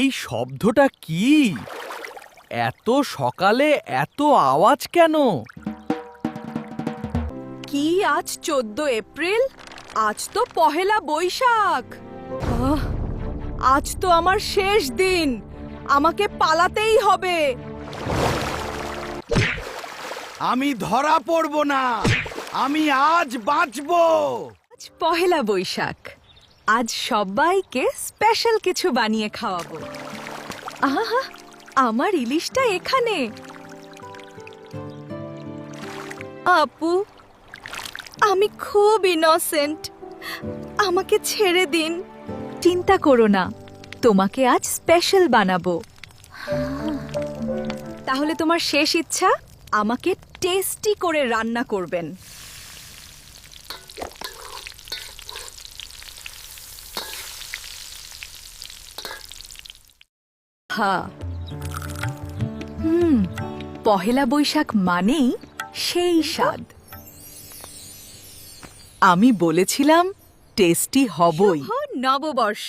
এই শব্দটা কি? এত সকালে এত আওয়াজ কেন? কি আজ 14 এপ্রিল? আজ তো পহেলা বৈশাখ। আজ তো আমার শেষ দিন। আমাকে পালাতেই হবে। আমি ধরা পড়ব না। আমি আজ বাঁচব। আজ পহেলা বৈশাখ। আজ সবাইকে স্পেশাল কিছু বানিয়ে খাওয়াবো। আহা, আমার ইলিশটা এখানে। আপু, আমি খুব ইনোসেন্ট। আমাকে ছেড়ে দিন। চিন্তা করো না, তোমাকে আজ স্পেশাল বানাবো। তাহলে তোমার শেষ ইচ্ছা? আমাকে টেস্টি করে রান্না করবেন। হ্যাঁ, পহেলা বৈশাখ মানেই সেই স্বাদ। আমি বলেছিলাম টেস্টি হবই। নববর্ষ।